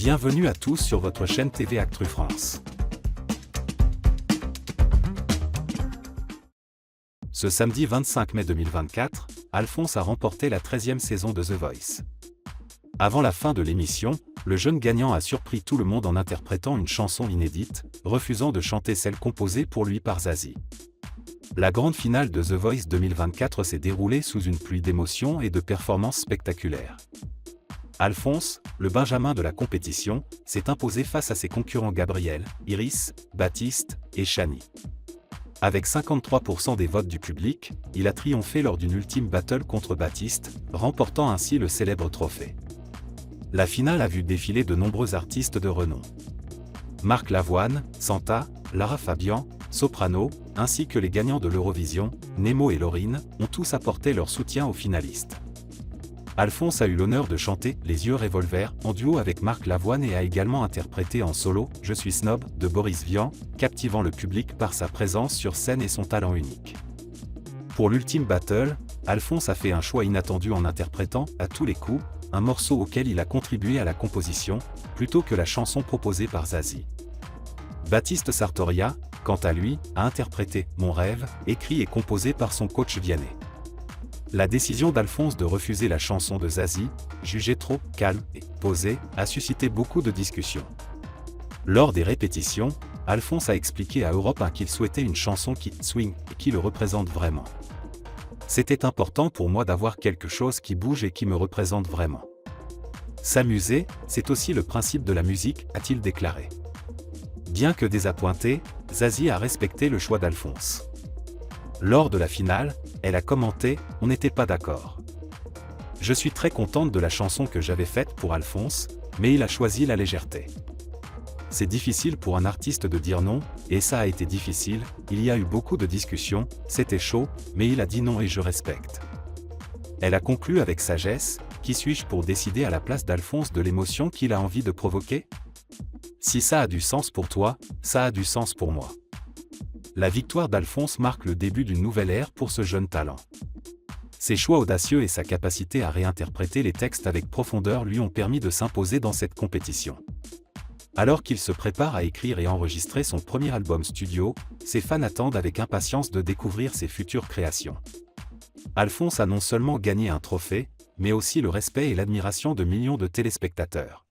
Bienvenue à tous sur votre chaîne TV Actu France. Ce samedi 25 mai 2024, Alphonse a remporté la 13e saison de The Voice. Avant la fin de l'émission, le jeune gagnant a surpris tout le monde en interprétant une chanson inédite, refusant de chanter celle composée pour lui par Zazie. La grande finale de The Voice 2024 s'est déroulée sous une pluie d'émotions et de performances spectaculaires. Alphonse, le benjamin de la compétition, s'est imposé face à ses concurrents Gabriel, Iris, Baptiste et Shani. Avec 53% des votes du public, il a triomphé lors d'une ultime battle contre Baptiste, remportant ainsi le célèbre trophée. La finale a vu défiler de nombreux artistes de renom. Marc Lavoine, Santa, Lara Fabian, Soprano, ainsi que les gagnants de l'Eurovision, Nemo et Lauryn, ont tous apporté leur soutien aux finalistes. Alphonse a eu l'honneur de chanter « Les yeux revolver » en duo avec Marc Lavoine et a également interprété en solo « Je suis snob » de Boris Vian, captivant le public par sa présence sur scène et son talent unique. Pour l'ultime battle, Alphonse a fait un choix inattendu en interprétant, à tous les coups, un morceau auquel il a contribué à la composition, plutôt que la chanson proposée par Zazie. Baptiste Sartoria, quant à lui, a interprété « Mon rêve », écrit et composé par son coach Vianney. La décision d'Alphonse de refuser la chanson de Zazie, jugée trop calme et posée, a suscité beaucoup de discussions. Lors des répétitions, Alphonse a expliqué à Europe 1 qu'il souhaitait une chanson qui swing et qui le représente vraiment. C'était important pour moi d'avoir quelque chose qui bouge et qui me représente vraiment. S'amuser, c'est aussi le principe de la musique, a-t-il déclaré. Bien que désappointé, Zazie a respecté le choix d'Alphonse. Lors de la finale, elle a commenté « On n'était pas d'accord. Je suis très contente de la chanson que j'avais faite pour Alphonse, mais il a choisi la légèreté. C'est difficile pour un artiste de dire non, et ça a été difficile, il y a eu beaucoup de discussions, c'était chaud, mais il a dit non et je respecte. » Elle a conclu avec sagesse « Qui suis-je pour décider à la place d'Alphonse de l'émotion qu'il a envie de provoquer ? Si ça a du sens pour toi, ça a du sens pour moi. » La victoire d'Alphonse marque le début d'une nouvelle ère pour ce jeune talent. Ses choix audacieux et sa capacité à réinterpréter les textes avec profondeur lui ont permis de s'imposer dans cette compétition. Alors qu'il se prépare à écrire et enregistrer son premier album studio, ses fans attendent avec impatience de découvrir ses futures créations. Alphonse a non seulement gagné un trophée, mais aussi le respect et l'admiration de millions de téléspectateurs.